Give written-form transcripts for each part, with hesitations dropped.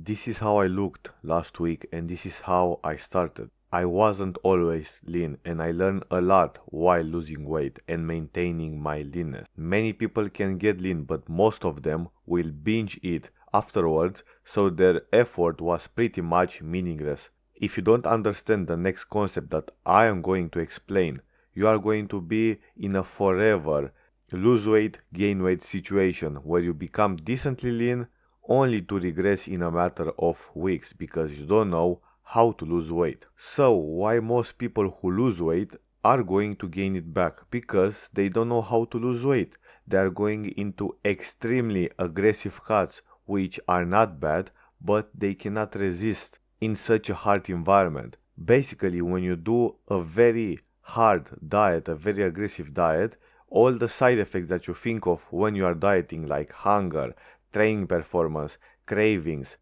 This is how I looked last week and this is how I started. I wasn't always lean and I learned a lot while losing weight and maintaining my leanness. Many people can get lean, but most of them will binge eat afterwards, so their effort was pretty much meaningless. If you don't understand the next concept that I am going to explain, you are going to be in a forever lose weight, gain weight situation where you become decently lean only to regress in a matter of weeks because you don't know how to lose weight. So, why most people who lose weight are going to gain it back? Because they don't know how to lose weight. They are going into extremely aggressive cuts, which are not bad, but they cannot resist in such a hard environment. Basically, when you do a very hard diet, a very aggressive diet, all the side effects that you think of when you are dieting, like hunger, training performance, cravings,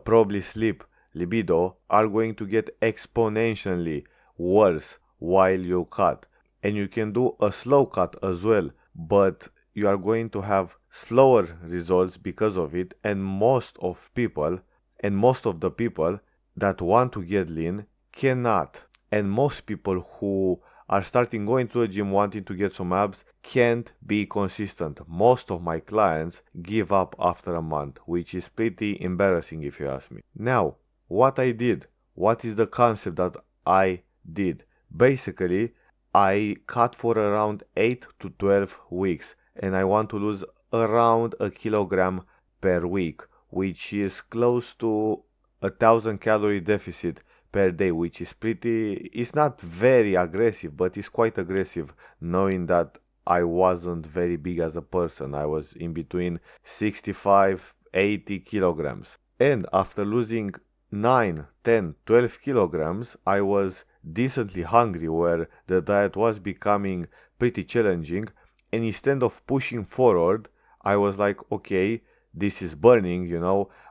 probably sleep, libido, are going to get exponentially worse while you cut. And you can do a slow cut as well, but you are going to have slower results because of it. And most of the people that want to get lean cannot. And most people who are starting going to the gym wanting to get some abs can't be consistent. Most of my clients give up after a month, which is pretty embarrassing if you ask me. Now, what I did, what is the concept that I did? Basically, I cut for around 8 to 12 weeks and I want to lose around a kilogram per week, which is close to 1,000 calorie deficit per day, which is it's not very aggressive, but it's quite aggressive knowing that I wasn't very big as a person. I was in between 65, 80 kilograms. And after losing 9, 10, 12 kilograms, I was decently hungry where the diet was becoming pretty challenging. And instead of pushing forward, I was like, okay, this is burning,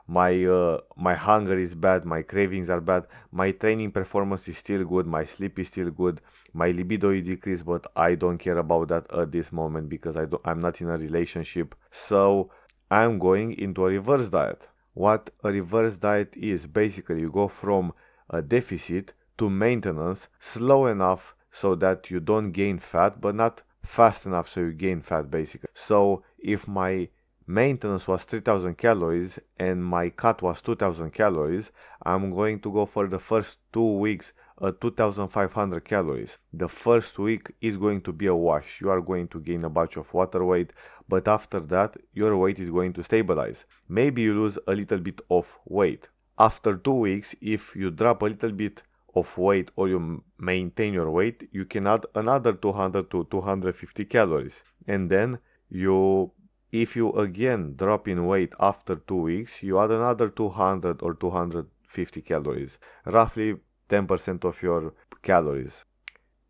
my hunger is bad, my cravings are bad, my training performance is still good, my sleep is still good, my libido is decreased, but I don't care about that at this moment because I'm not in a relationship. So I'm going into a reverse diet. What a reverse diet is, basically you go from a deficit to maintenance slow enough so that you don't gain fat, but not fast enough so you gain fat, basically. So if my maintenance was 3000 calories and my cut was 2000 calories, I'm going to go for the first 2 weeks at 2500 calories. The first week is going to be a wash. You are going to gain a bunch of water weight, but after that, your weight is going to stabilize. Maybe you lose a little bit of weight. After 2 weeks, if you drop a little bit of weight or you maintain your weight, you can add another 200 to 250 calories. And then if you again drop in weight after 2 weeks, you add another 200 or 250 calories, roughly 10% of your calories.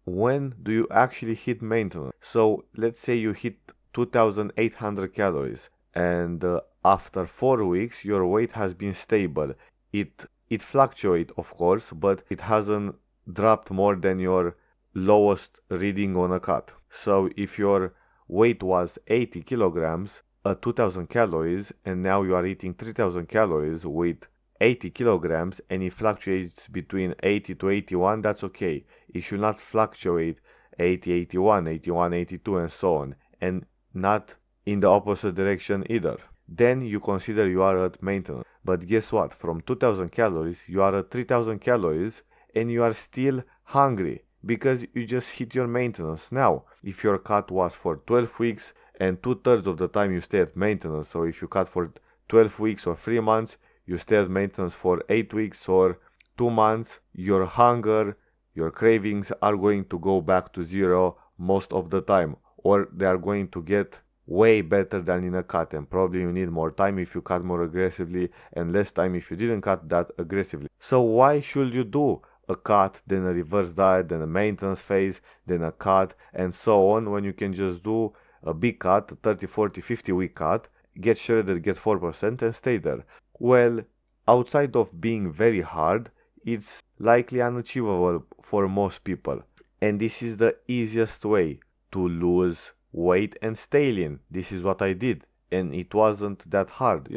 When do you actually hit maintenance? So let's say you hit 2800 calories and after 4 weeks your weight has been stable. It fluctuates, of course, but it hasn't dropped more than your lowest reading on a cut. So if your weight was 80 kilograms at 2000 calories and now you are eating 3000 calories with 80 kilograms and it fluctuates between 80 to 81, that's okay. It should not fluctuate 80, 81, 81, 82 and so on, and not in the opposite direction either. Then you consider you are at maintenance. But guess what? From 2000 calories, you are at 3000 calories and you are still hungry because you just hit your maintenance. Now, if your cut was for 12 weeks and 2/3 of the time you stay at maintenance, so if you cut for 12 weeks or 3 months, you stay at maintenance for 8 weeks or 2 months, your hunger, your cravings are going to go back to zero most of the time, or they are going to get way better than in a cut, and probably you need more time if you cut more aggressively and less time if you didn't cut that aggressively. So why should you do a cut, then a reverse diet, then a maintenance phase, then a cut, and so on, when you can just do a big cut, a 30, 40, 50 week cut, get shredded, get 4% and stay there? Well, outside of being very hard, it's likely unachievable for most people. And this is the easiest way to lose weight and stay lean. This is what I did. And it wasn't that hard.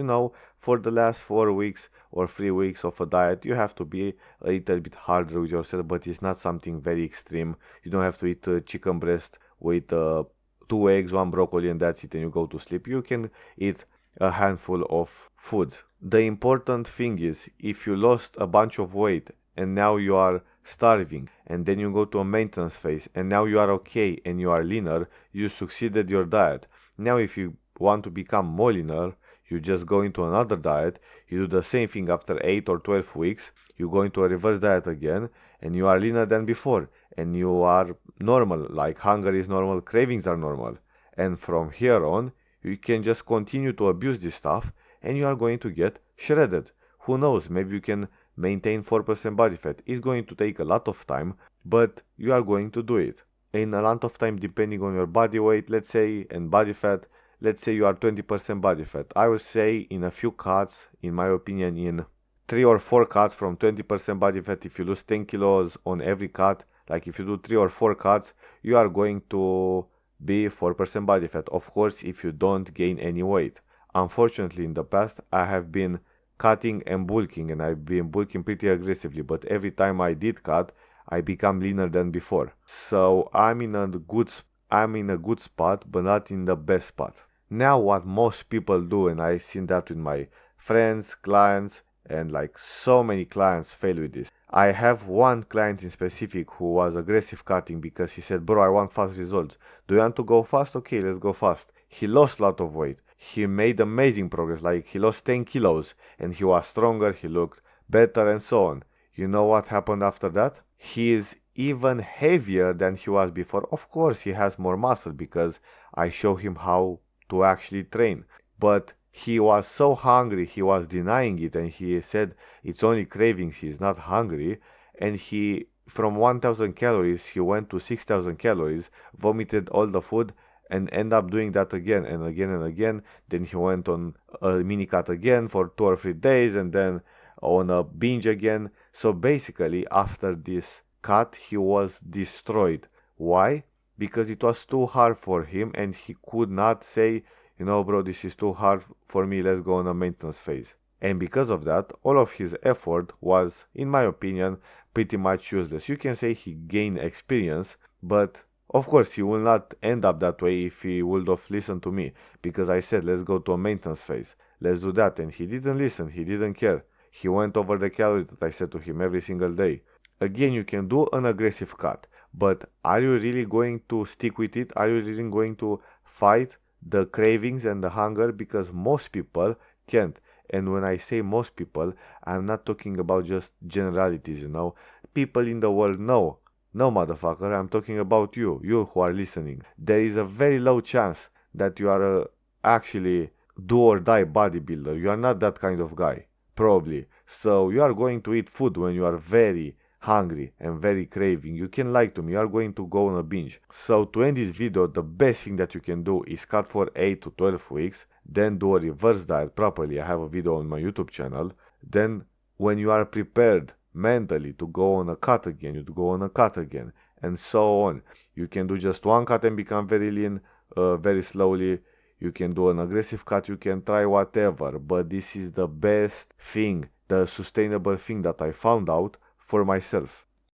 For the last 4 weeks or 3 weeks of a diet, you have to be a little bit harder with yourself, but it's not something very extreme. You don't have to eat chicken breast with 2 eggs, 1 broccoli, and that's it, and you go to sleep. You can eat a handful of foods. The important thing is, if you lost a bunch of weight and now you are starving, and then you go to a maintenance phase and now you are okay and you are leaner, you succeeded your diet. Now if you want to become more leaner, you just go into another diet, you do the same thing after 8 or 12 weeks, you go into a reverse diet again, and you are leaner than before, and you are normal, like hunger is normal, cravings are normal. And from here on, you can just continue to abuse this stuff, and you are going to get shredded. Who knows, maybe you can maintain 4% body fat. It's going to take a lot of time, but you are going to do it. In a lot of time, depending on your body weight, let's say, and body fat, let's say you are 20% body fat. I would say in a few cuts, in my opinion, in 3 or 4 cuts from 20% body fat, if you lose 10 kilos on every cut, like if you do 3 or 4 cuts, you are going to be 4% body fat. Of course, if you don't gain any weight. Unfortunately, in the past, I have been cutting and bulking, and I've been bulking pretty aggressively, but every time I did cut, I become leaner than before. So I'm in a good spot, but not in the best spot. Now what most people do, and I've seen that with my friends, clients, and like so many clients fail with this. I have one client in specific who was aggressive cutting because he said, bro, I want fast results. Do you want to go fast? Okay, let's go fast. He lost a lot of weight. He made amazing progress, like he lost 10 kilos and he was stronger, he looked better and so on. You know what happened after that? He is even heavier than he was before. Of course, he has more muscle because I show him how to actually train. But he was so hungry, he was denying it, and he said it's only cravings, he's not hungry. And he, from 1000 calories, he went to 6000 calories, vomited all the food, and end up doing that again and again and again. Then he went on a mini cut again for 2 or 3 days, and then on a binge again. So basically, after this cut, he was destroyed. Why? Because it was too hard for him, and he could not say, you know, bro, this is too hard for me, let's go on a maintenance phase. And because of that, all of his effort was, in my opinion, pretty much useless. You can say he gained experience, but of course he will not end up that way if he would have listened to me, because I said, let's go to a maintenance phase, let's do that, and he didn't listen, he didn't care. He went over the calories that I said to him every single day. Again, you can do an aggressive cut, but are you really going to stick with it? Are you really going to fight the cravings and the hunger? Because most people can't. And when I say most people, I'm not talking about just generalities, you know. People in the world know. No, motherfucker, I'm talking about you who are listening. There is a very low chance that you are actually do or die bodybuilder. You are not that kind of guy, probably. So you are going to eat food when you are very hungry and very craving. You can lie to me, you are going to go on a binge. So to end this video, the best thing that you can do is cut for 8 to 12 weeks, then do a reverse diet properly. I have a video on my YouTube channel. Then when you are prepared mentally to go on a cut again, you go on a cut again, and so on. You can do just one cut and become very lean very slowly. You can do an aggressive cut, you can try whatever, but this is the best thing, the sustainable thing that I found out for myself.